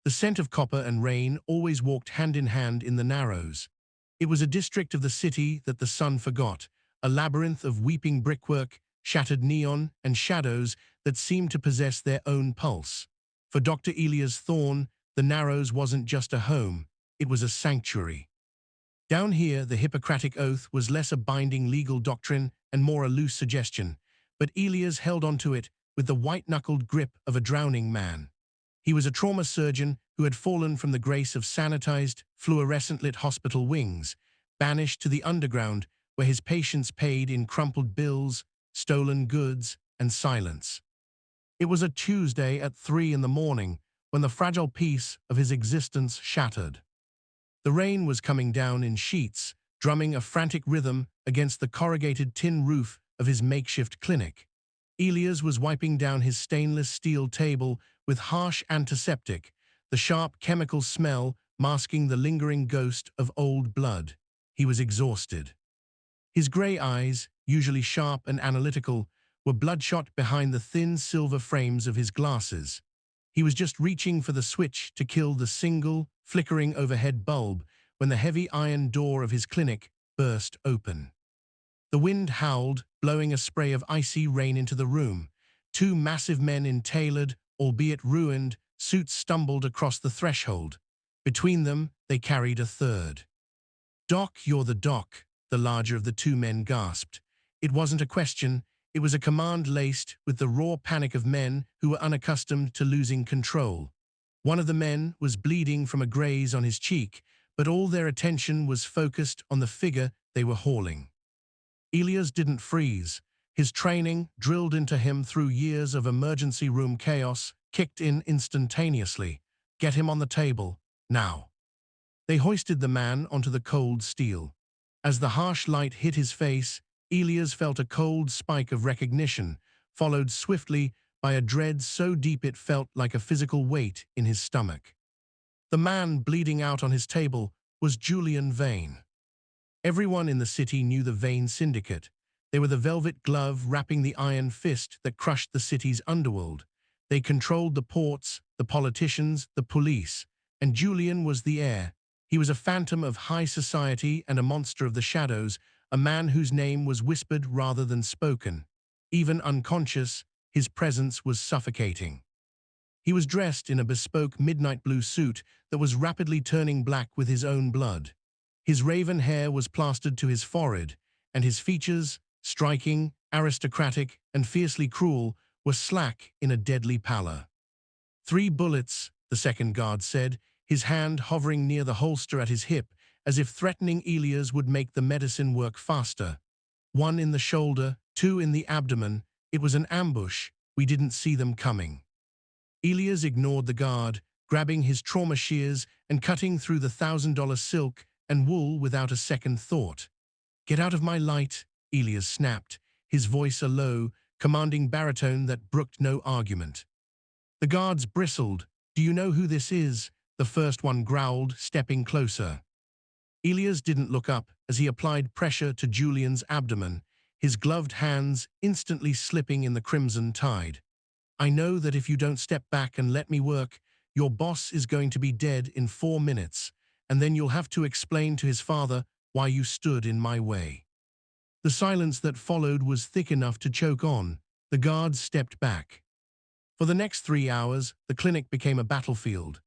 The scent of copper and rain always walked hand in hand in the Narrows. It was a district of the city that the sun forgot, a labyrinth of weeping brickwork, shattered neon, and shadows that seemed to possess their own pulse. For Dr. Elias Thorne, the Narrows wasn't just a home, it was a sanctuary. Down here, the Hippocratic Oath was less a binding legal doctrine and more a loose suggestion, but Elias held onto it with the white-knuckled grip of a drowning man. He was a trauma surgeon who had fallen from the grace of sanitized, fluorescent-lit hospital wings, banished to the underground where his patients paid in crumpled bills, stolen goods, and silence. It was a Tuesday at 3 in the morning when the fragile piece of his existence shattered. The rain was coming down in sheets, drumming a frantic rhythm against the corrugated tin roof of his makeshift clinic. Elias was wiping down his stainless steel table with harsh antiseptic, the sharp chemical smell masking the lingering ghost of old blood. He was exhausted. His grey eyes, usually sharp and analytical, were bloodshot behind the thin silver frames of his glasses. He was just reaching for the switch to kill the single, flickering overhead bulb when the heavy iron door of his clinic burst open. The wind howled, blowing a spray of icy rain into the room. Two massive men in tailored, albeit ruined, suits stumbled across the threshold. Between them, they carried a third. "Doc, you're the doc," the larger of the two men gasped. It wasn't a question, it was a command laced with the raw panic of men who were unaccustomed to losing control. One of the men was bleeding from a graze on his cheek, but all their attention was focused on the figure they were hauling. Elias didn't freeze. His training, drilled into him through years of emergency room chaos, kicked in instantaneously. "Get him on the table, now." They hoisted the man onto the cold steel. As the harsh light hit his face, Elias felt a cold spike of recognition, followed swiftly by a dread so deep it felt like a physical weight in his stomach. The man bleeding out on his table was Julian Vane. Everyone in the city knew the Vane syndicate. They were the velvet glove wrapping the iron fist that crushed the city's underworld. They controlled the ports, the politicians, the police, and Julian was the heir. He was a phantom of high society and a monster of the shadows, a man whose name was whispered rather than spoken. Even unconscious, his presence was suffocating. He was dressed in a bespoke midnight blue suit that was rapidly turning black with his own blood. His raven hair was plastered to his forehead, and his features, striking, aristocratic, and fiercely cruel, were slack in a deadly pallor. "3 bullets, the second guard said, his hand hovering near the holster at his hip, as if threatening Elias would make the medicine work faster. 1 in the shoulder, 2 in the abdomen. It was an ambush. We didn't see them coming." Elias ignored the guard, grabbing his trauma shears and cutting through the $1,000 silk and wool without a second thought. "Get out of my light," Elias snapped, his voice a low, commanding baritone that brooked no argument. The guards bristled. "Do you know who this is?" the first one growled, stepping closer. Elias didn't look up as he applied pressure to Julian's abdomen, his gloved hands instantly slipping in the crimson tide. "I know that if you don't step back and let me work, your boss is going to be dead in 4 minutes, and then you'll have to explain to his father why you stood in my way." The silence that followed was thick enough to choke on. The guards stepped back. For the next 3 hours, the clinic became a battlefield.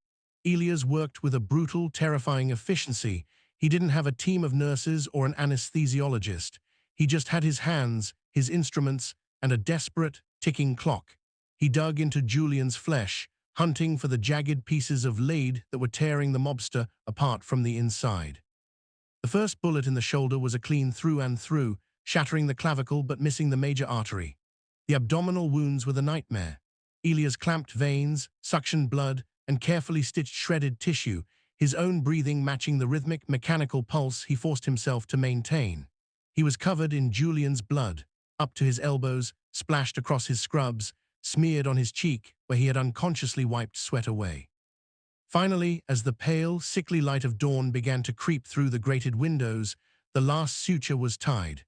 Elias worked with a brutal, terrifying efficiency. He didn't have a team of nurses or an anesthesiologist. He just had his hands, his instruments, and a desperate, ticking clock. He dug into Julian's flesh, hunting for the jagged pieces of lead that were tearing the mobster apart from the inside. The first bullet in the shoulder was a clean through and through, shattering the clavicle but missing the major artery. The abdominal wounds were the nightmare. Elias clamped veins, suctioned blood, and carefully stitched shredded tissue, his own breathing matching the rhythmic, mechanical pulse he forced himself to maintain. He was covered in Julian's blood, up to his elbows, splashed across his scrubs, smeared on his cheek where he had unconsciously wiped sweat away. Finally, as the pale, sickly light of dawn began to creep through the grated windows, the last suture was tied.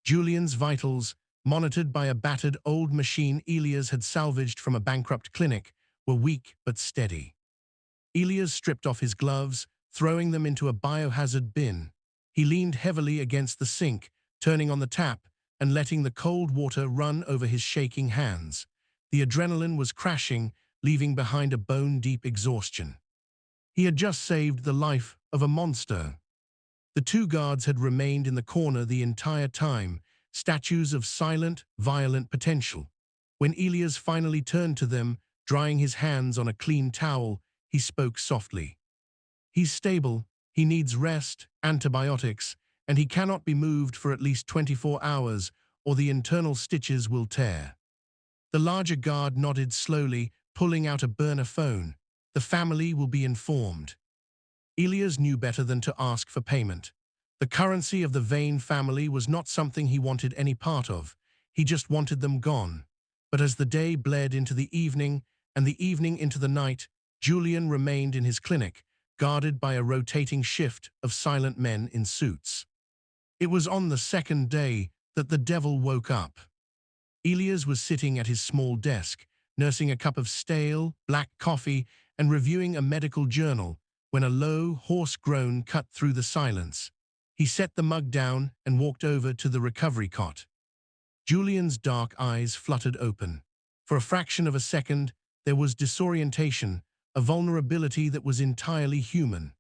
Julian's vitals, monitored by a battered old machine Elias had salvaged from a bankrupt clinic, were weak but steady. Elias stripped off his gloves, throwing them into a biohazard bin. He leaned heavily against the sink, turning on the tap and letting the cold water run over his shaking hands. The adrenaline was crashing, leaving behind a bone-deep exhaustion. He had just saved the life of a monster. The two guards had remained in the corner the entire time, statues of silent, violent potential. When Elias finally turned to them, drying his hands on a clean towel, he spoke softly. "He's stable, he needs rest, antibiotics, and he cannot be moved for at least 24 hours, or the internal stitches will tear." The larger guard nodded slowly, pulling out a burner phone. "The family will be informed." Elias knew better than to ask for payment. The currency of the Vane family was not something he wanted any part of. He just wanted them gone. But as the day bled into the evening, and the evening into the night, Julian remained in his clinic, guarded by a rotating shift of silent men in suits. It was on the second day that the devil woke up. Elias was sitting at his small desk, nursing a cup of stale, black coffee and reviewing a medical journal, when a low, hoarse groan cut through the silence. He set the mug down and walked over to the recovery cot. Julian's dark eyes fluttered open. For a fraction of a second, there was disorientation, a vulnerability that was entirely human.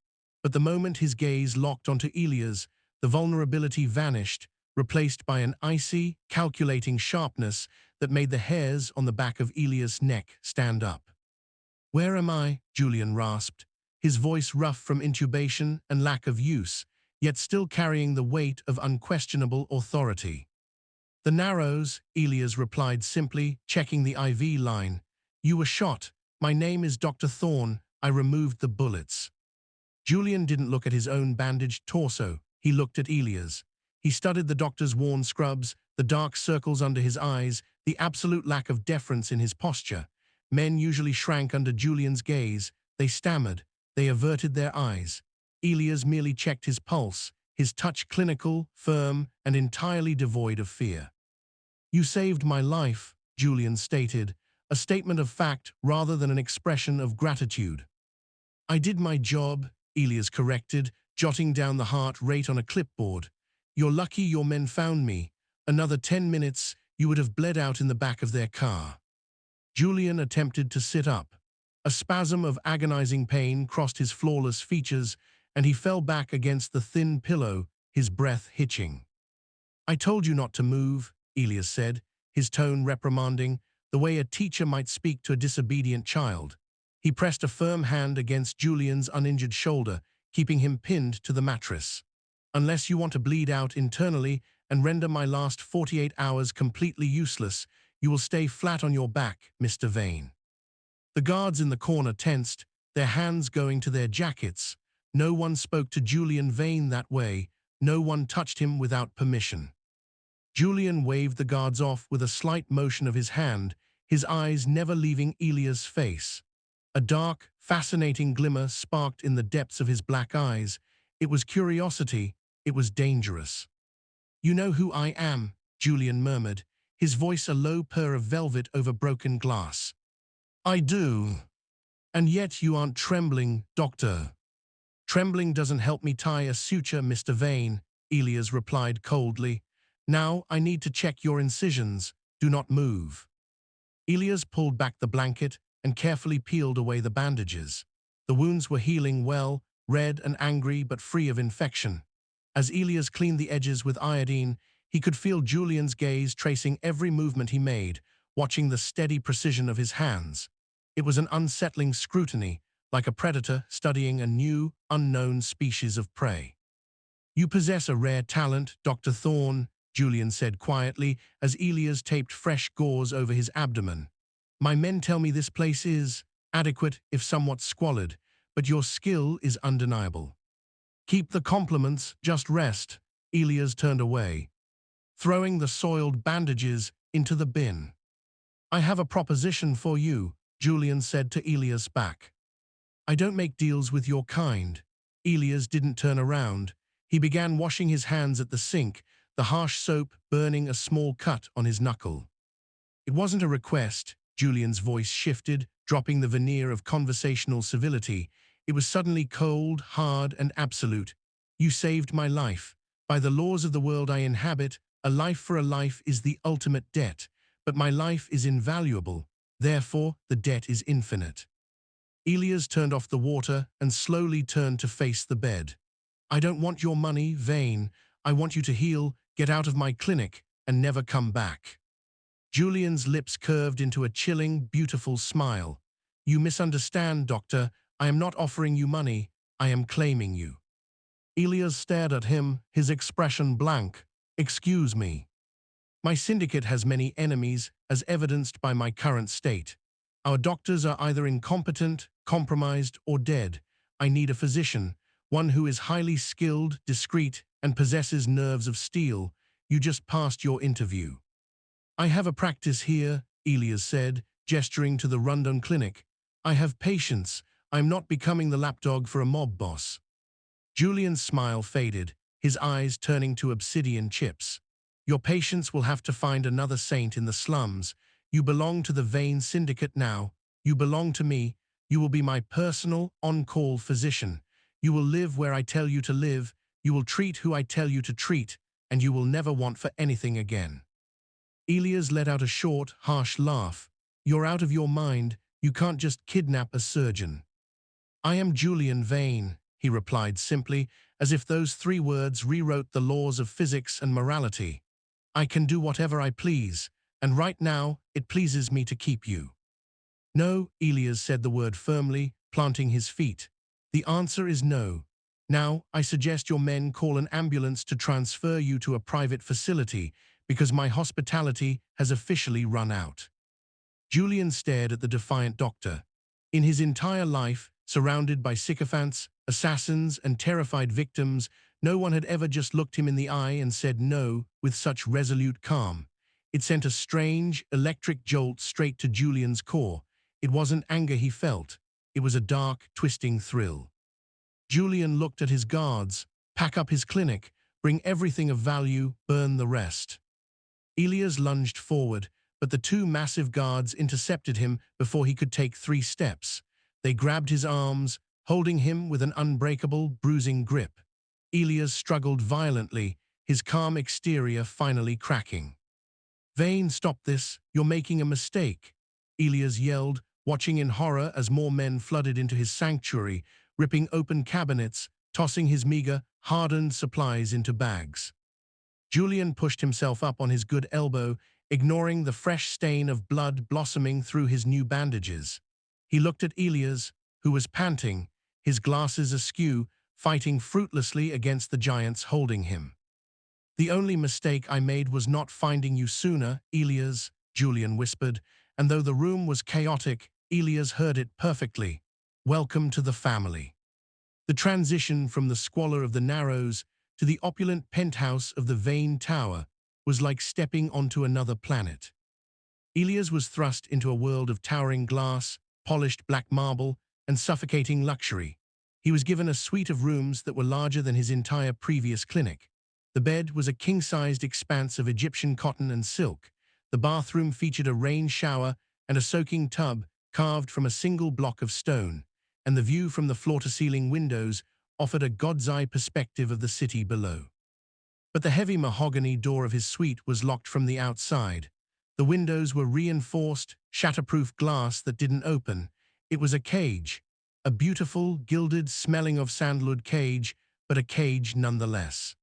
But the moment his gaze locked onto Elias, the vulnerability vanished, replaced by an icy, calculating sharpness that made the hairs on the back of Elias' neck stand up. "Where am I?" Julian rasped, his voice rough from intubation and lack of use, yet still carrying the weight of unquestionable authority. "The Narrows," Elias replied simply, checking the IV line. "You were shot. My name is Dr. Thorne. I removed the bullets." Julian didn't look at his own bandaged torso. He looked at Elias. He studied the doctor's worn scrubs, the dark circles under his eyes, the absolute lack of deference in his posture. Men usually shrank under Julian's gaze. They stammered. They averted their eyes. Elias merely checked his pulse, his touch clinical, firm, and entirely devoid of fear. "You saved my life," Julian stated, a statement of fact rather than an expression of gratitude. "I did my job," Elias corrected, jotting down the heart rate on a clipboard. "You're lucky your men found me. Another 10 minutes, you would have bled out in the back of their car." Julian attempted to sit up. A spasm of agonizing pain crossed his flawless features, and he fell back against the thin pillow, his breath hitching. "I told you not to move," Elias said, his tone reprimanding, the way a teacher might speak to a disobedient child. He pressed a firm hand against Julian's uninjured shoulder, keeping him pinned to the mattress. "Unless you want to bleed out internally and render my last 48 hours completely useless, you will stay flat on your back, Mr. Vane." The guards in the corner tensed, their hands going to their jackets. No one spoke to Julian Vane that way. No one touched him without permission. Julian waved the guards off with a slight motion of his hand, his eyes never leaving Elias' face. A dark, fascinating glimmer sparked in the depths of his black eyes. It was curiosity. It was dangerous. "You know who I am," Julian murmured, his voice a low purr of velvet over broken glass. "I do. And yet you aren't trembling, Doctor." "Trembling doesn't help me tie a suture, Mr. Vane," Elias replied coldly. "Now I need to check your incisions. Do not move." Elias pulled back the blanket and carefully peeled away the bandages. The wounds were healing well, red and angry but free of infection. As Elias cleaned the edges with iodine, he could feel Julian's gaze tracing every movement he made, watching the steady precision of his hands. It was an unsettling scrutiny, like a predator studying a new, unknown species of prey. "You possess a rare talent, Dr. Thorne," Julian said quietly as Elias taped fresh gauze over his abdomen. "My men tell me this place is adequate if somewhat squalid, but your skill is undeniable." "Keep the compliments, just rest." Elias turned away, throwing the soiled bandages into the bin. "I have a proposition for you," Julian said to Elias' back. "I don't make deals with your kind." Elias didn't turn around. He began washing his hands at the sink, the harsh soap burning a small cut on his knuckle. "It wasn't a request," Julian's voice shifted, dropping the veneer of conversational civility. It was suddenly cold, hard, and absolute. You saved my life. By the laws of the world I inhabit, a life for a life is the ultimate debt. But my life is invaluable. Therefore, the debt is infinite. Elias turned off the water and slowly turned to face the bed. I don't want your money, Vane. I want you to heal, get out of my clinic, and never come back. Julian's lips curved into a chilling, beautiful smile. You misunderstand, Doctor. I am not offering you money. I am claiming you. Elias stared at him, his expression blank. Excuse me. My syndicate has many enemies, as evidenced by my current state. Our doctors are either incompetent, compromised, or dead. I need a physician, one who is highly skilled, discreet, and possesses nerves of steel. You just passed your interview. I have a practice here, Elias said, gesturing to the rundown clinic. I have patience. I'm not becoming the lapdog for a mob boss. Julian's smile faded, his eyes turning to obsidian chips. Your patients will have to find another saint in the slums. You belong to the Vane Syndicate now. You belong to me. You will be my personal, on-call physician. You will live where I tell you to live. You will treat who I tell you to treat. And you will never want for anything again. Elias let out a short, harsh laugh. You're out of your mind. You can't just kidnap a surgeon. I am Julian Vane, he replied simply, as if those 3 words rewrote the laws of physics and morality. I can do whatever I please, and right now it pleases me to keep you. No, Elias said the word firmly, planting his feet. The answer is no. Now, I suggest your men call an ambulance to transfer you to a private facility, because my hospitality has officially run out. Julian stared at the defiant doctor. In his entire life, surrounded by sycophants, assassins, and terrified victims, no one had ever just looked him in the eye and said no with such resolute calm. It sent a strange, electric jolt straight to Julian's core. It wasn't anger he felt. It was a dark, twisting thrill. Julian looked at his guards. Pack up his clinic, bring everything of value, burn the rest. Elias lunged forward, but the 2 massive guards intercepted him before he could take 3 steps. They grabbed his arms, holding him with an unbreakable, bruising grip. Elias struggled violently, his calm exterior finally cracking. Vane, stop this. You're making a mistake, Elias yelled, watching in horror as more men flooded into his sanctuary, ripping open cabinets, tossing his meager, hardened supplies into bags. Julian pushed himself up on his good elbow, ignoring the fresh stain of blood blossoming through his new bandages. He looked at Elias, who was panting, his glasses askew, fighting fruitlessly against the giants holding him. The only mistake I made was not finding you sooner, Elias, Julian whispered, and though the room was chaotic, Elias heard it perfectly. Welcome to the family. The transition from the squalor of the Narrows to the opulent penthouse of the Vane Tower was like stepping onto another planet. Elias was thrust into a world of towering glass, polished black marble, and suffocating luxury. He was given a suite of rooms that were larger than his entire previous clinic. The bed was a king-sized expanse of Egyptian cotton and silk. The bathroom featured a rain shower and a soaking tub carved from a single block of stone, and the view from the floor-to-ceiling windows offered a god's-eye perspective of the city below. But the heavy mahogany door of his suite was locked from the outside. The windows were reinforced, shatterproof glass that didn't open. It was a cage, a beautiful, gilded, smelling of sandalwood cage, but a cage nonetheless.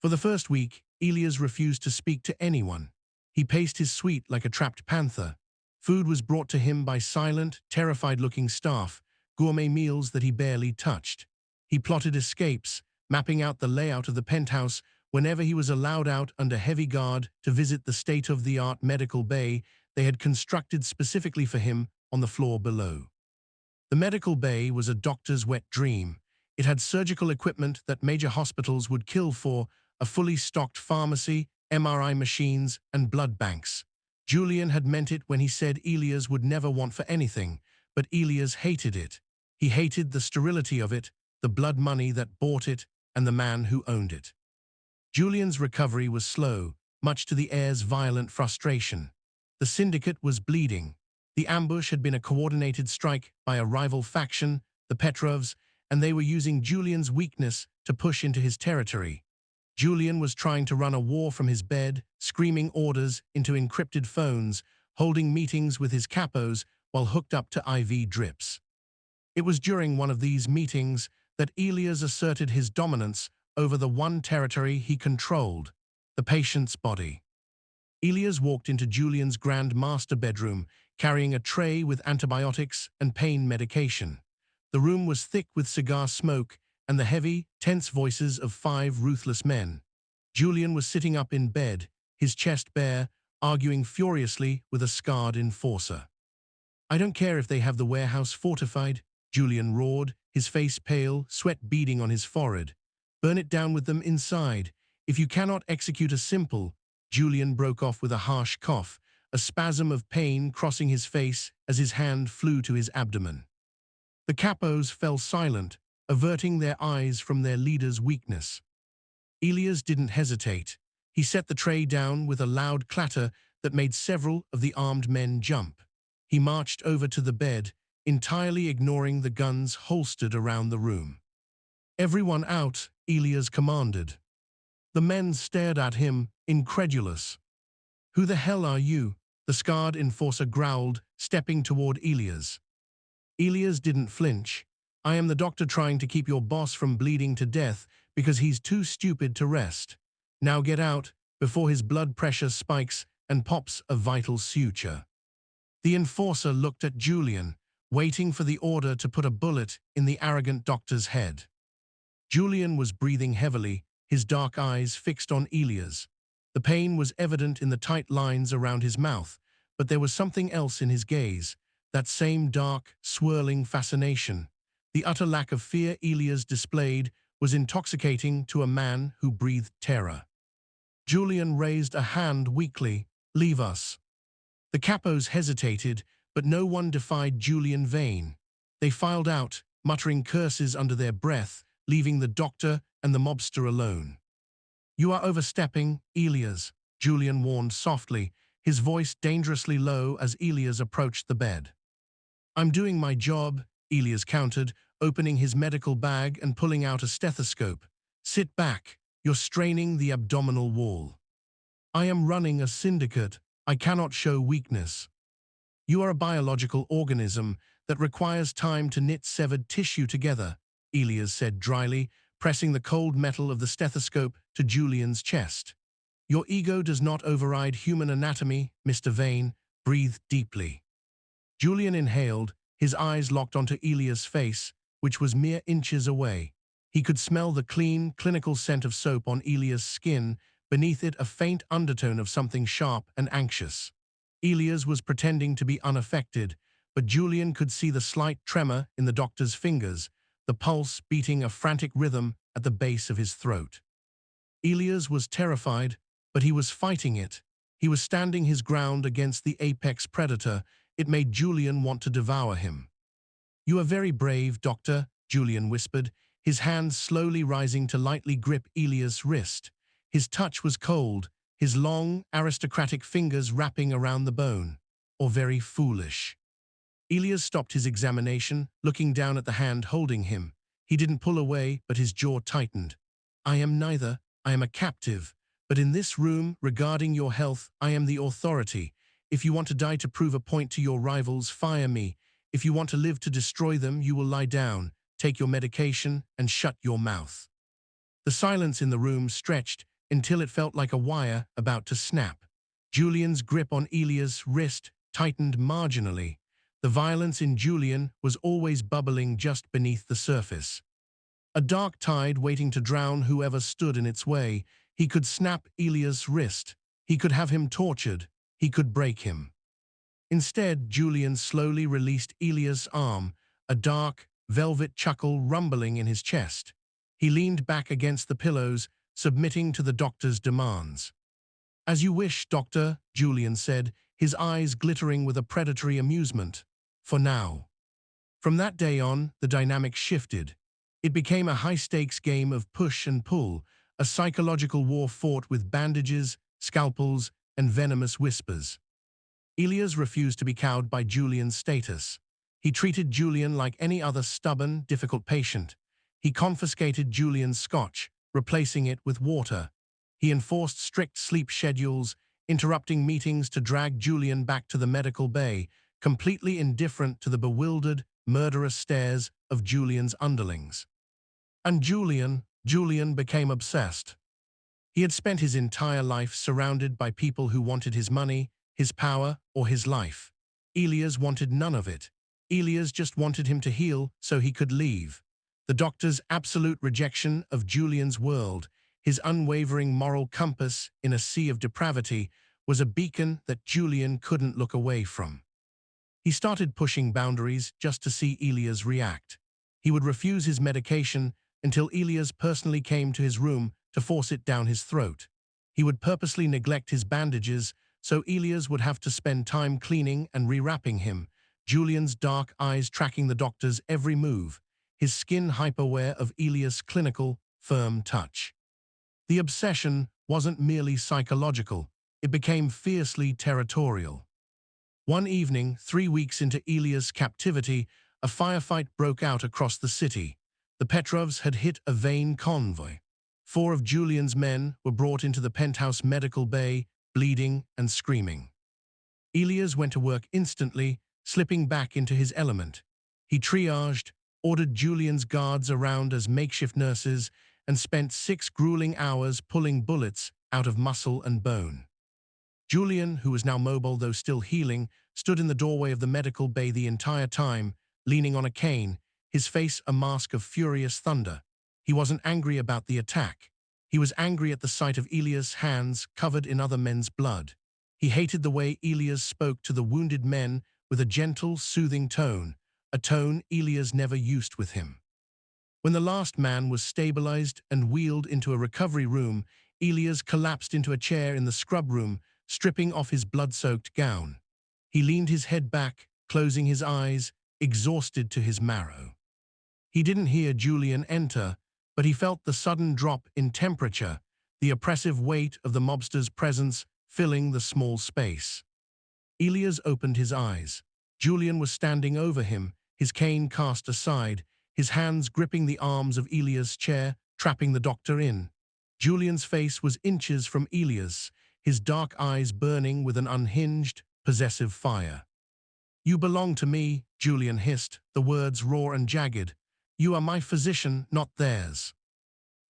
For the first week, Elias refused to speak to anyone. He paced his suite like a trapped panther. Food was brought to him by silent, terrified-looking staff, gourmet meals that he barely touched. He plotted escapes, mapping out the layout of the penthouse whenever he was allowed out under heavy guard to visit the state-of-the-art medical bay they had constructed specifically for him on the floor below. The medical bay was a doctor's wet dream. It had surgical equipment that major hospitals would kill for, a fully stocked pharmacy, MRI machines, and blood banks. Julian had meant it when he said Elias would never want for anything, but Elias hated it. He hated the sterility of it, the blood money that bought it, and the man who owned it. Julian's recovery was slow, much to the heir's violent frustration. The syndicate was bleeding. The ambush had been a coordinated strike by a rival faction, the Petrovs, and they were using Julian's weakness to push into his territory. Julian was trying to run a war from his bed, screaming orders into encrypted phones, holding meetings with his capos while hooked up to IV drips. It was during one of these meetings that Elias asserted his dominance over the one territory he controlled, the patient's body. Elias walked into Julian's grand master bedroom, carrying a tray with antibiotics and pain medication. The room was thick with cigar smoke and the heavy, tense voices of 5 ruthless men. Julian was sitting up in bed, his chest bare, arguing furiously with a scarred enforcer. "I don't care if they have the warehouse fortified," Julian roared, his face pale, sweat beading on his forehead. "Burn it down with them inside. If you cannot execute a simple—" Julian broke off with a harsh cough, a spasm of pain crossing his face as his hand flew to his abdomen. The capos fell silent, averting their eyes from their leader's weakness. Elias didn't hesitate. He set the tray down with a loud clatter that made several of the armed men jump. He marched over to the bed, entirely ignoring the guns holstered around the room. "Everyone out," Elias commanded. The men stared at him, incredulous. "Who the hell are you?" the scarred enforcer growled, stepping toward Elias. Elias didn't flinch. "I am the doctor trying to keep your boss from bleeding to death because he's too stupid to rest. Now get out, before his blood pressure spikes and pops a vital suture." The enforcer looked at Julian, waiting for the order to put a bullet in the arrogant doctor's head. Julian was breathing heavily, his dark eyes fixed on Elias. The pain was evident in the tight lines around his mouth, but there was something else in his gaze, that same dark, swirling fascination. The utter lack of fear Elias displayed was intoxicating to a man who breathed terror. Julian raised a hand weakly. "Leave us." The capos hesitated, but no one defied Julian Vane. They filed out, muttering curses under their breath, leaving the doctor and the mobster alone. "You are overstepping, Elias," Julian warned softly, his voice dangerously low as Elias approached the bed. "I'm doing my job," Elias countered, opening his medical bag and pulling out a stethoscope. "Sit back, you're straining the abdominal wall." "I am running a syndicate. I cannot show weakness." "You are a biological organism that requires time to knit severed tissue together," Elias said dryly, pressing the cold metal of the stethoscope to Julian's chest. "Your ego does not override human anatomy, Mr. Vane. Breathe deeply." Julian inhaled, his eyes locked onto Elias' face, which was mere inches away. He could smell the clean, clinical scent of soap on Elias' skin, beneath it a faint undertone of something sharp and anxious. Elias was pretending to be unaffected, but Julian could see the slight tremor in the doctor's fingers, the pulse beating a frantic rhythm at the base of his throat. Elias was terrified, but he was fighting it. He was standing his ground against the apex predator. It made Julian want to devour him. "You are very brave, Doctor," Julian whispered, his hands slowly rising to lightly grip Elias' wrist. His touch was cold, his long, aristocratic fingers wrapping around the bone. "Or very foolish." Elias stopped his examination, looking down at the hand holding him. He didn't pull away, but his jaw tightened. "I am neither. I am a captive. But in this room, regarding your health, I am the authority. If you want to die to prove a point to your rivals, fire me. If you want to live to destroy them, you will lie down, take your medication, and shut your mouth." The silence in the room stretched until it felt like a wire about to snap. Julian's grip on Elias' wrist tightened marginally. The violence in Julian was always bubbling just beneath the surface. A dark tide waiting to drown whoever stood in its way. He could snap Elias' wrist. He could have him tortured. He could break him. Instead, Julian slowly released Elias' arm, a dark, velvet chuckle rumbling in his chest. He leaned back against the pillows, submitting to the doctor's demands. "As you wish, Doctor," Julian said, his eyes glittering with a predatory amusement. "For now." From that day on, the dynamic shifted. It became a high-stakes game of push and pull, a psychological war fought with bandages, scalpels, and venomous whispers. Elias refused to be cowed by Julian's status. He treated Julian like any other stubborn, difficult patient. He confiscated Julian's scotch, replacing it with water. He enforced strict sleep schedules, interrupting meetings to drag Julian back to the medical bay, completely indifferent to the bewildered, murderous stares of Julian's underlings. And Julian became obsessed. He had spent his entire life surrounded by people who wanted his money, his power, or his life. Elias wanted none of it. Elias just wanted him to heal so he could leave. The doctor's absolute rejection of Julian's world, his unwavering moral compass in a sea of depravity, was a beacon that Julian couldn't look away from. He started pushing boundaries just to see Elias react. He would refuse his medication until Elias personally came to his room to force it down his throat. He would purposely neglect his bandages so Elias would have to spend time cleaning and rewrapping him, Julian's dark eyes tracking the doctor's every move, his skin hyper-aware of Elias' clinical, firm touch. The obsession wasn't merely psychological, it became fiercely territorial. One evening, 3 weeks into Elias' captivity, a firefight broke out across the city. The Petrovs had hit a vain convoy. 4 of Julian's men were brought into the Penthouse medical bay, bleeding and screaming. Elias went to work instantly, slipping back into his element. He triaged, ordered Julian's guards around as makeshift nurses, and spent 6 grueling hours pulling bullets out of muscle and bone. Julian, who was now mobile though still healing, stood in the doorway of the medical bay the entire time, leaning on a cane, his face a mask of furious thunder. He wasn't angry about the attack. He was angry at the sight of Elias' hands covered in other men's blood. He hated the way Elias spoke to the wounded men with a gentle, soothing tone, a tone Elias never used with him. When the last man was stabilized and wheeled into a recovery room, Elias collapsed into a chair in the scrub room, stripping off his blood-soaked gown. He leaned his head back, closing his eyes, exhausted to his marrow. He didn't hear Julian enter, but he felt the sudden drop in temperature, the oppressive weight of the mobster's presence filling the small space. Elias opened his eyes. Julian was standing over him, his cane cast aside, his hands gripping the arms of Elias' chair, trapping the doctor in. Julian's face was inches from Elias, his dark eyes burning with an unhinged, possessive fire. "You belong to me," Julian hissed, the words raw and jagged. "You are my physician, not theirs."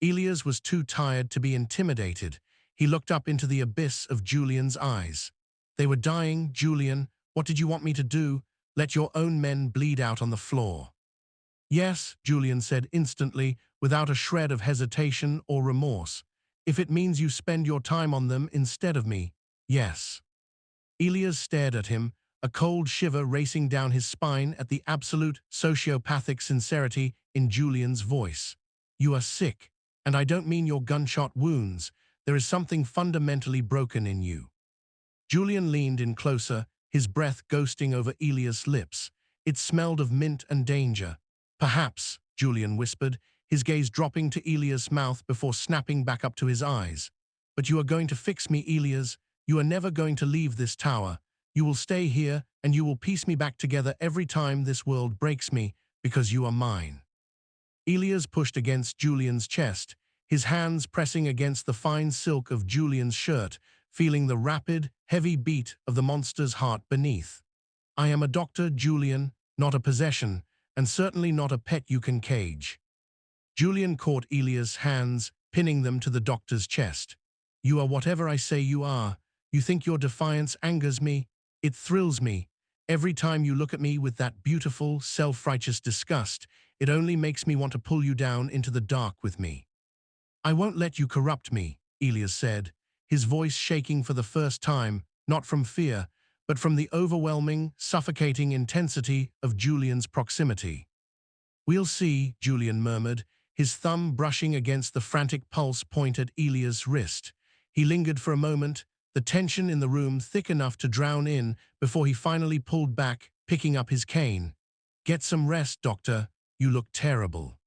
Elias was too tired to be intimidated. He looked up into the abyss of Julian's eyes. "They were dying, Julian. What did you want me to do? Let your own men bleed out on the floor." "Yes," Julian said instantly, without a shred of hesitation or remorse. "If it means you spend your time on them instead of me, yes." Elias stared at him, a cold shiver racing down his spine at the absolute sociopathic sincerity in Julian's voice. "You are sick, and I don't mean your gunshot wounds. There is something fundamentally broken in you." Julian leaned in closer, his breath ghosting over Elias' lips. It smelled of mint and danger. "Perhaps," Julian whispered, his gaze dropping to Elias' mouth before snapping back up to his eyes. "But you are going to fix me, Elias. You are never going to leave this tower. You will stay here, and you will piece me back together every time this world breaks me, because you are mine." Elias pushed against Julian's chest, his hands pressing against the fine silk of Julian's shirt, feeling the rapid, heavy beat of the monster's heart beneath. "I am a doctor, Julian, not a possession, and certainly not a pet you can cage." Julian caught Elias' hands, pinning them to the doctor's chest. "You are whatever I say you are. You think your defiance angers me? It thrills me. Every time you look at me with that beautiful, self-righteous disgust, it only makes me want to pull you down into the dark with me." "I won't let you corrupt me," Elias said, his voice shaking for the first time, not from fear, but from the overwhelming, suffocating intensity of Julian's proximity. "We'll see," Julian murmured, his thumb brushing against the frantic pulse point at Elias' wrist. He lingered for a moment, the tension in the room thick enough to drown in before he finally pulled back, picking up his cane. "Get some rest, doctor. You look terrible."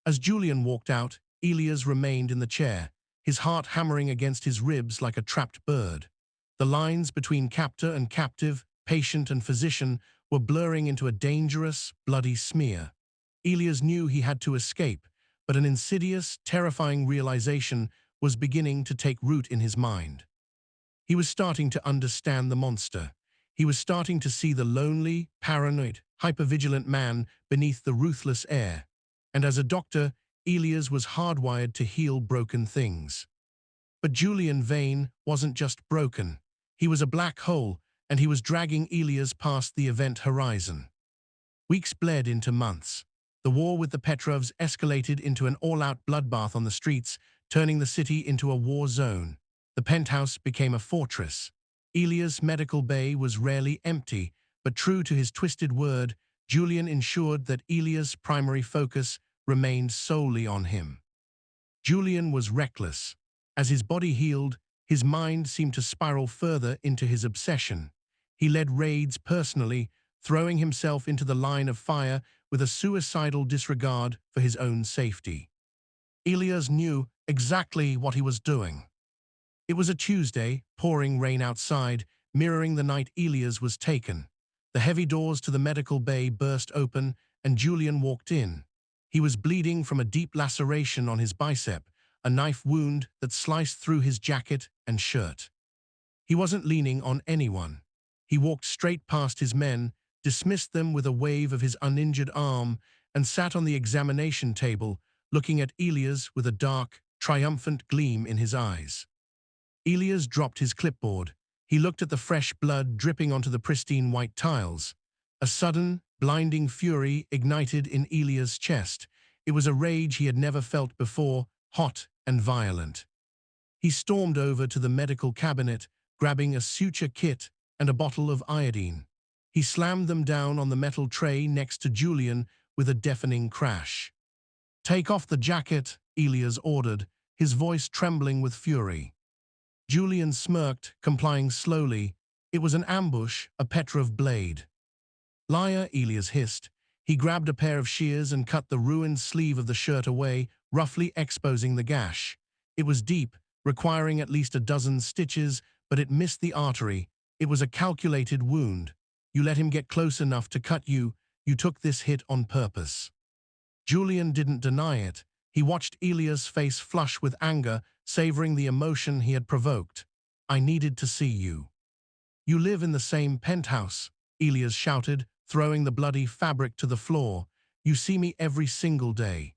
As Julian walked out, Elias remained in the chair, his heart hammering against his ribs like a trapped bird. The lines between captor and captive, patient and physician, were blurring into a dangerous, bloody smear. Elias knew he had to escape, but an insidious, terrifying realization was beginning to take root in his mind. He was starting to understand the monster. He was starting to see the lonely, paranoid, hypervigilant man beneath the ruthless heir. And as a doctor, Elias was hardwired to heal broken things. But Julian Vane wasn't just broken. He was a black hole, and he was dragging Elias past the event horizon. Weeks bled into months. The war with the Petrovs escalated into an all-out bloodbath on the streets, turning the city into a war zone. The Penthouse became a fortress. Elias' medical bay was rarely empty, but true to his twisted word, Julian ensured that Elias' primary focus remained solely on him. Julian was reckless. As his body healed, his mind seemed to spiral further into his obsession. He led raids personally, throwing himself into the line of fire with a suicidal disregard for his own safety. Elias knew exactly what he was doing. It was a Tuesday, pouring rain outside, mirroring the night Elias was taken. The heavy doors to the medical bay burst open, and Julian walked in. He was bleeding from a deep laceration on his bicep, a knife wound that sliced through his jacket and shirt. He wasn't leaning on anyone. He walked straight past his men, dismissed them with a wave of his uninjured arm, and sat on the examination table, looking at Elias with a dark, triumphant gleam in his eyes. Elias dropped his clipboard. He looked at the fresh blood dripping onto the pristine white tiles. A sudden, blinding fury ignited in Elias' chest. It was a rage he had never felt before, hot and violent. He stormed over to the medical cabinet, grabbing a suture kit and a bottle of iodine. He slammed them down on the metal tray next to Julian with a deafening crash. "Take off the jacket," Elias ordered, his voice trembling with fury. Julian smirked, complying slowly. It was an ambush, a Petrov blade. "Liar," Elias hissed. He grabbed a pair of shears and cut the ruined sleeve of the shirt away, roughly exposing the gash. It was deep, requiring at least a dozen stitches, but it missed the artery. It was a calculated wound. "You let him get close enough to cut you. You took this hit on purpose." Julian didn't deny it. He watched Elias' face flush with anger, savoring the emotion he had provoked. "I needed to see you." "You live in the same penthouse," Elias shouted, throwing the bloody fabric to the floor. "You see me every single day."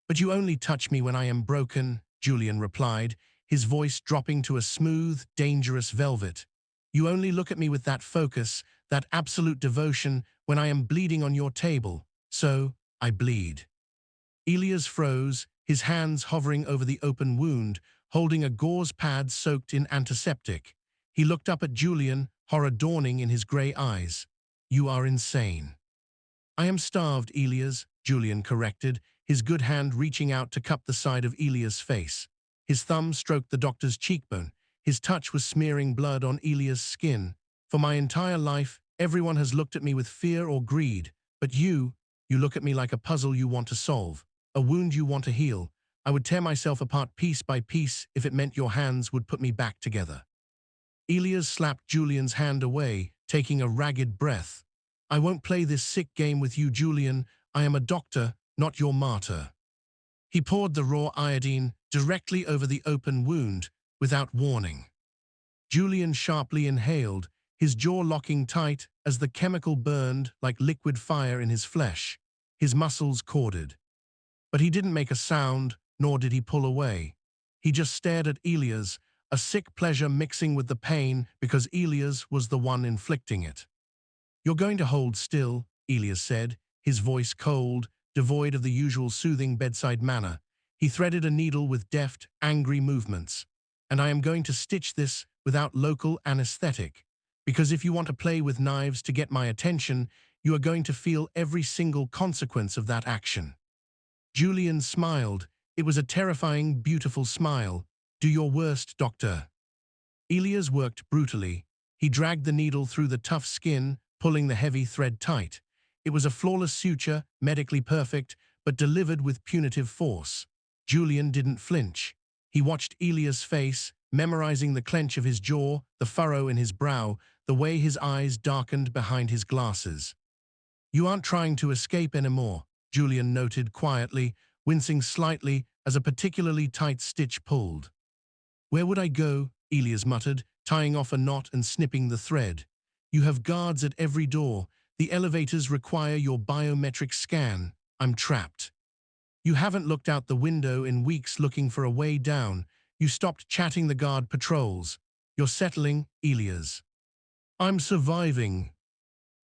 "But you only touch me when I am broken," Julian replied, his voice dropping to a smooth, dangerous velvet. "You only look at me with that focus, that absolute devotion, when I am bleeding on your table. So, I bleed." Elias froze, his hands hovering over the open wound, holding a gauze pad soaked in antiseptic. He looked up at Julian, horror dawning in his grey eyes. "You are insane." "I am starved, Elias," Julian corrected, his good hand reaching out to cup the side of Elias' face. His thumb stroked the doctor's cheekbone. His touch was smearing blood on Elias' skin. "For my entire life, everyone has looked at me with fear or greed. But you look at me like a puzzle you want to solve, a wound you want to heal. I would tear myself apart piece by piece if it meant your hands would put me back together." Elias slapped Julian's hand away, taking a ragged breath. "I won't play this sick game with you, Julian. I am a doctor, not your martyr." He poured the raw iodine directly over the open wound, without warning. Julian sharply inhaled, his jaw locking tight as the chemical burned like liquid fire in his flesh. His muscles corded. But he didn't make a sound, nor did he pull away. He just stared at Elias, a sick pleasure mixing with the pain because Elias was the one inflicting it. "You're going to hold still," Elias said, his voice cold, devoid of the usual soothing bedside manner. He threaded a needle with deft, angry movements. "And I am going to stitch this without local anesthetic. Because if you want to play with knives to get my attention, you are going to feel every single consequence of that action." Julian smiled. It was a terrifying, beautiful smile. "Do your worst, doctor." Elias worked brutally. He dragged the needle through the tough skin, pulling the heavy thread tight. It was a flawless suture, medically perfect, but delivered with punitive force. Julian didn't flinch. He watched Elias' face, memorizing the clench of his jaw, the furrow in his brow, the way his eyes darkened behind his glasses. "You aren't trying to escape anymore," Julian noted quietly, wincing slightly as a particularly tight stitch pulled. "Where would I go?" Elias muttered, tying off a knot and snipping the thread. "You have guards at every door. The elevators require your biometric scan. I'm trapped. You haven't looked out the window in weeks looking for a way down. You stopped chatting the guard patrols. You're settling, Elias." "I'm surviving."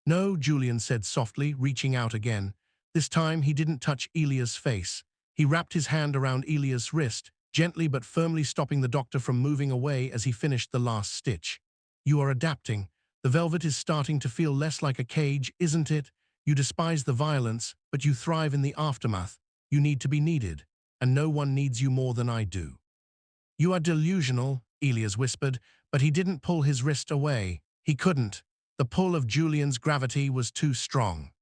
"No," Julian said softly, reaching out again. This time he didn't touch Elias' face. He wrapped his hand around Elias' wrist, gently but firmly stopping the doctor from moving away as he finished the last stitch. "You are adapting. The velvet is starting to feel less like a cage, isn't it? You despise the violence, but you thrive in the aftermath. You need to be needed, and no one needs you more than I do." "You are delusional," Elias whispered, but he didn't pull his wrist away. He couldn't. The pull of Julian's gravity was too strong.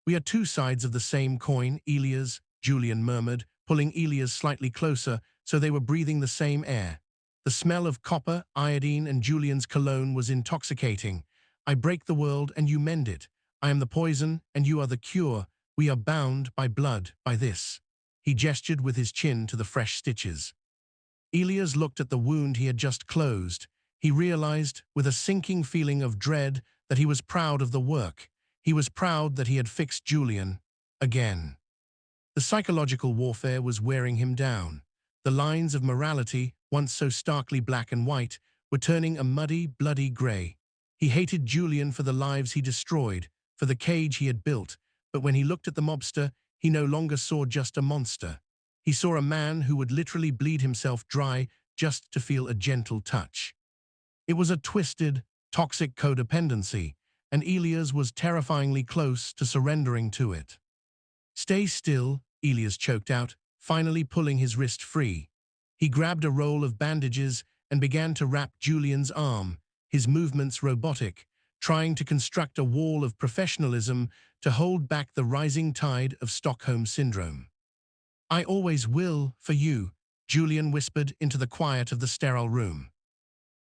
"We are two sides of the same coin, Elias," Julian murmured, pulling Elias slightly closer so they were breathing the same air. The smell of copper, iodine, and Julian's cologne was intoxicating. "I break the world and you mend it. I am the poison and you are the cure. We are bound by blood, by this." He gestured with his chin to the fresh stitches. Elias looked at the wound he had just closed. He realized, with a sinking feeling of dread, that he was proud of the work. He was proud that he had fixed Julian. Again. The psychological warfare was wearing him down. The lines of morality, once so starkly black and white, were turning a muddy, bloody gray. He hated Julian for the lives he destroyed, for the cage he had built, but when he looked at the mobster, he no longer saw just a monster. He saw a man who would literally bleed himself dry just to feel a gentle touch. It was a twisted, toxic codependency, and Elias was terrifyingly close to surrendering to it. "Stay still," Elias choked out, finally pulling his wrist free. He grabbed a roll of bandages and began to wrap Julian's arm, his movements robotic, trying to construct a wall of professionalism to hold back the rising tide of Stockholm Syndrome. "I always will, for you," Julian whispered into the quiet of the sterile room.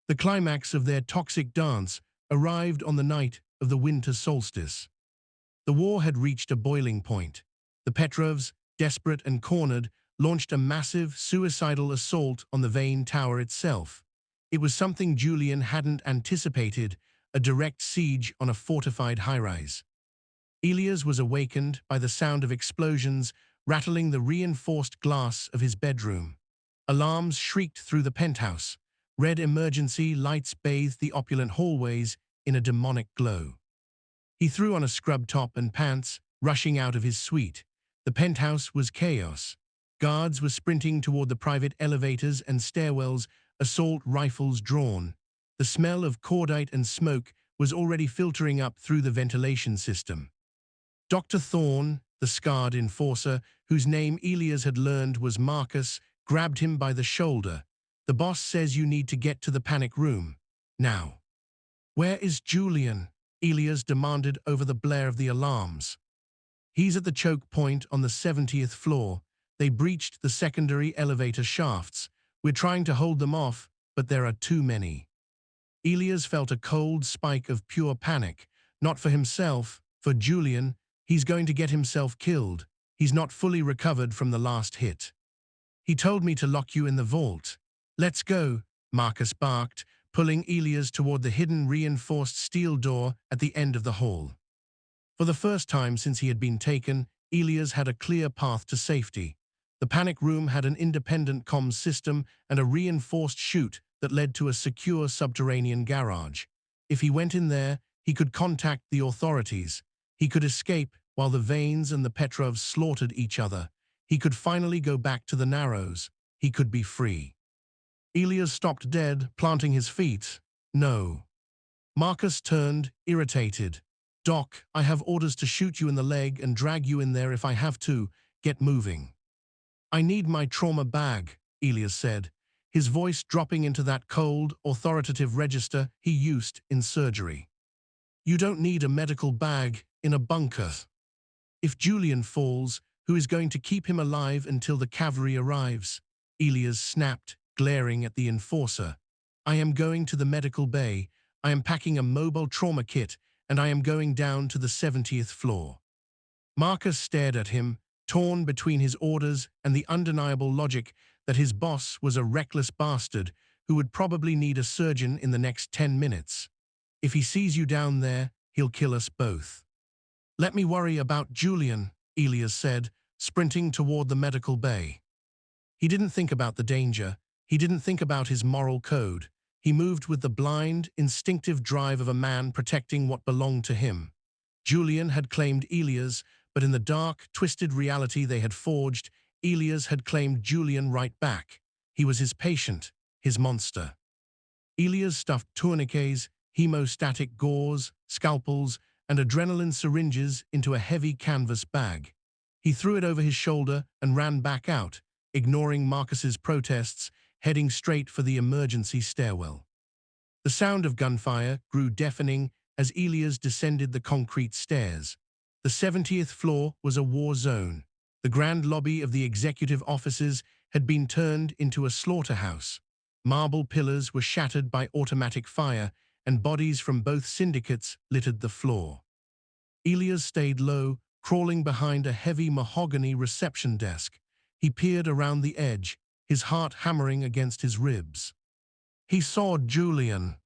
The climax of their toxic dance arrived on the night of the winter solstice. The war had reached a boiling point. The Petrovs, desperate and cornered, launched a massive, suicidal assault on the Vane Tower itself. It was something Julian hadn't anticipated, a direct siege on a fortified high-rise. Elias was awakened by the sound of explosions rattling the reinforced glass of his bedroom. Alarms shrieked through the penthouse. Red emergency lights bathed the opulent hallways in a demonic glow. He threw on a scrub top and pants, rushing out of his suite. The penthouse was chaos. Guards were sprinting toward the private elevators and stairwells, assault rifles drawn. The smell of cordite and smoke was already filtering up through the ventilation system. Dr. Thorne, the scarred enforcer, whose name Elias had learned was Marcus, grabbed him by the shoulder. "The boss says you need to get to the panic room. Now." "Where is Julian?" Elias demanded over the blare of the alarms. "He's at the choke point on the 70th floor. They breached the secondary elevator shafts. We're trying to hold them off, but there are too many." Elias felt a cold spike of pure panic. Not for himself, for Julian. He's going to get himself killed. He's not fully recovered from the last hit. "He told me to lock you in the vault." "Let's go," Marcus barked, pulling Elias toward the hidden reinforced steel door at the end of the hall. For the first time since he had been taken, Elias had a clear path to safety. The panic room had an independent comms system and a reinforced chute that led to a secure subterranean garage. If he went in there, he could contact the authorities. He could escape while the Vanes and the Petrovs slaughtered each other. He could finally go back to the Narrows. He could be free. Elias stopped dead, planting his feet. "No." Marcus turned, irritated. "Doc, I have orders to shoot you in the leg and drag you in there if I have to. Get moving." "I need my trauma bag," Elias said, his voice dropping into that cold, authoritative register he used in surgery. "You don't need a medical bag in a bunker. If Julian falls, who is going to keep him alive until the cavalry arrives?" Elias snapped, glaring at the enforcer. "I am going to the medical bay. I am packing a mobile trauma kit, and I am going down to the 70th floor." Marcus stared at him, torn between his orders and the undeniable logic that his boss was a reckless bastard who would probably need a surgeon in the next 10 minutes. "If he sees you down there, he'll kill us both." "Let me worry about Julian," Elias said, sprinting toward the medical bay. He didn't think about the danger. He didn't think about his moral code. He moved with the blind, instinctive drive of a man protecting what belonged to him. Julian had claimed Elias, but in the dark, twisted reality they had forged, Elias had claimed Julian right back. He was his patient, his monster. Elias stuffed tourniquets, hemostatic gauze, scalpels, and adrenaline syringes into a heavy canvas bag. He threw it over his shoulder and ran back out, ignoring Marcus's protests, heading straight for the emergency stairwell. The sound of gunfire grew deafening as Elias descended the concrete stairs. The 70th floor was a war zone. The grand lobby of the executive offices had been turned into a slaughterhouse. Marble pillars were shattered by automatic fire, and bodies from both syndicates littered the floor. Elias stayed low, crawling behind a heavy mahogany reception desk. He peered around the edge, his heart hammering against his ribs. He saw Julian.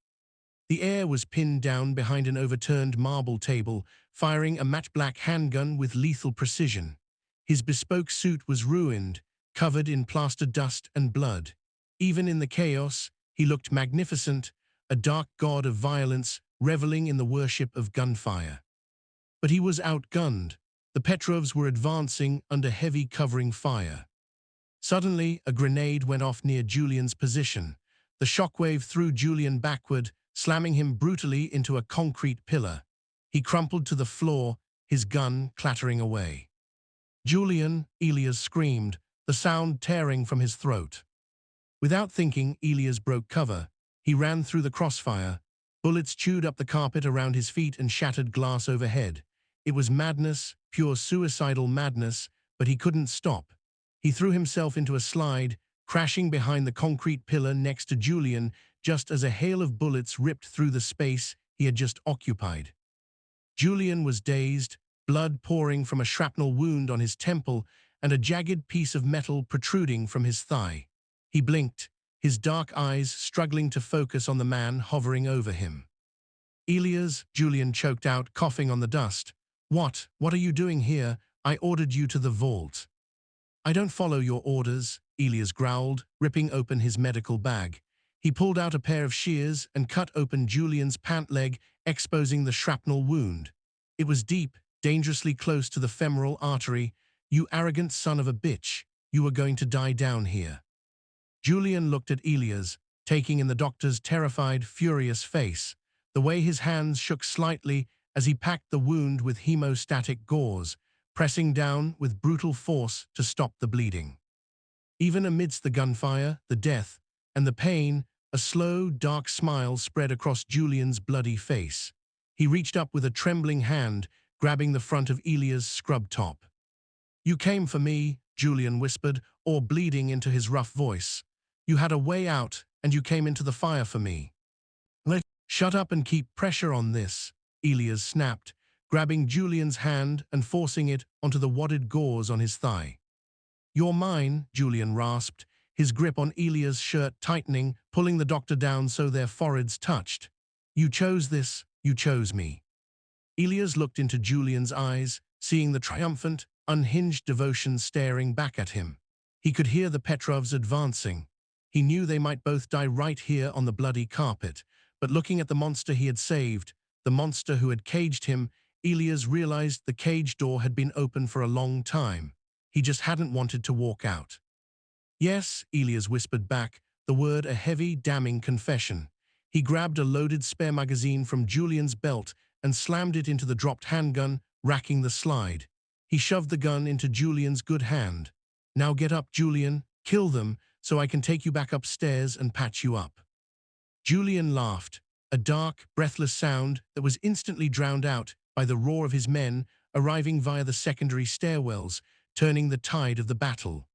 The heir was pinned down behind an overturned marble table, firing a matte-black handgun with lethal precision. His bespoke suit was ruined, covered in plaster dust and blood. Even in the chaos, he looked magnificent, a dark god of violence reveling in the worship of gunfire. But he was outgunned. The Petrovs were advancing under heavy covering fire. Suddenly, a grenade went off near Julian's position. The shockwave threw Julian backward, slamming him brutally into a concrete pillar. He crumpled to the floor, his gun clattering away. "Julian," Elias screamed, the sound tearing from his throat. Without thinking, Elias broke cover. He ran through the crossfire. Bullets chewed up the carpet around his feet and shattered glass overhead. It was madness, pure suicidal madness, but he couldn't stop. He threw himself into a slide, crashing behind the concrete pillar next to Julian just as a hail of bullets ripped through the space he had just occupied. Julian was dazed, blood pouring from a shrapnel wound on his temple and a jagged piece of metal protruding from his thigh. He blinked, his dark eyes struggling to focus on the man hovering over him. "Elias," Julian choked out, coughing on the dust. What are you doing here? I ordered you to the vault." "I don't follow your orders," Elias growled, ripping open his medical bag. He pulled out a pair of shears and cut open Julian's pant leg, exposing the shrapnel wound. It was deep, dangerously close to the femoral artery. "You arrogant son of a bitch, you were going to die down here." Julian looked at Elias, taking in the doctor's terrified, furious face. The way his hands shook slightly as he packed the wound with hemostatic gauze, pressing down with brutal force to stop the bleeding. Even amidst the gunfire, the death, and the pain, a slow, dark smile spread across Julian's bloody face. He reached up with a trembling hand, grabbing the front of Elias' scrub top. "You came for me," Julian whispered, or bleeding into his rough voice. "You had a way out, and you came into the fire for me." "Shut up and keep pressure on this," Elias snapped, grabbing Julian's hand and forcing it onto the wadded gauze on his thigh. "You're mine," Julian rasped, his grip on Elias' shirt tightening, pulling the doctor down so their foreheads touched. "You chose this, you chose me." Elias looked into Julian's eyes, seeing the triumphant, unhinged devotion staring back at him. He could hear the Petrovs advancing. He knew they might both die right here on the bloody carpet, but looking at the monster he had saved, the monster who had caged him, Elias realized the cage door had been open for a long time. He just hadn't wanted to walk out. "Yes," Elias whispered back, the word a heavy, damning confession. He grabbed a loaded spare magazine from Julian's belt and slammed it into the dropped handgun, racking the slide. He shoved the gun into Julian's good hand. "Now get up, Julian. Kill them, so I can take you back upstairs and patch you up." Julian laughed, a dark, breathless sound that was instantly drowned out by the roar of his men arriving via the secondary stairwells, turning the tide of the battle.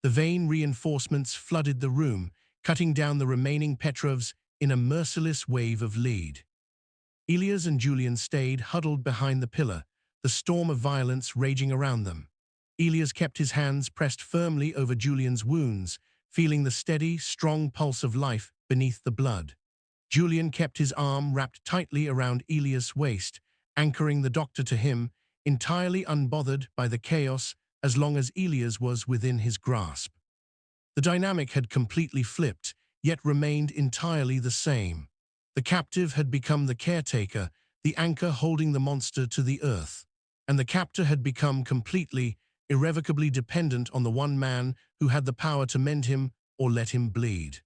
The vain reinforcements flooded the room, cutting down the remaining Petrovs in a merciless wave of lead. Elias and Julian stayed huddled behind the pillar, the storm of violence raging around them. Elias kept his hands pressed firmly over Julian's wounds, feeling the steady, strong pulse of life beneath the blood. Julian kept his arm wrapped tightly around Elias' waist, anchoring the doctor to him, entirely unbothered by the chaos as long as Elias was within his grasp. The dynamic had completely flipped, yet remained entirely the same. The captive had become the caretaker, the anchor holding the monster to the earth, and the captor had become completely, irrevocably dependent on the one man who had the power to mend him or let him bleed.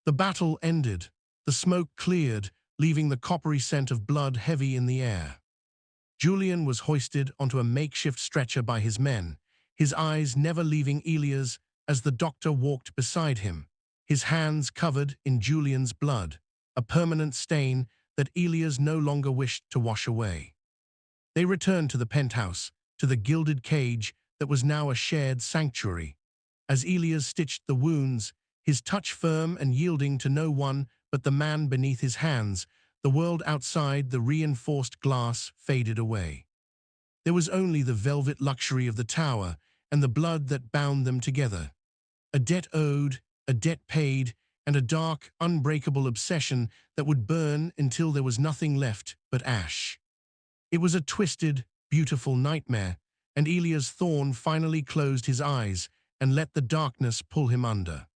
The battle ended. The smoke cleared, leaving the coppery scent of blood heavy in the air. Julian was hoisted onto a makeshift stretcher by his men, his eyes never leaving Elias as the doctor walked beside him, his hands covered in Julian's blood, a permanent stain that Elias no longer wished to wash away. They returned to the penthouse, to the gilded cage that was now a shared sanctuary. As Elias stitched the wounds, his touch firm and yielding to no one but the man beneath his hands, the world outside the reinforced glass faded away. There was only the velvet luxury of the tower and the blood that bound them together. A debt owed, a debt paid, and a dark, unbreakable obsession that would burn until there was nothing left but ash. It was a twisted, beautiful nightmare, and Elias Thorne finally closed his eyes and let the darkness pull him under.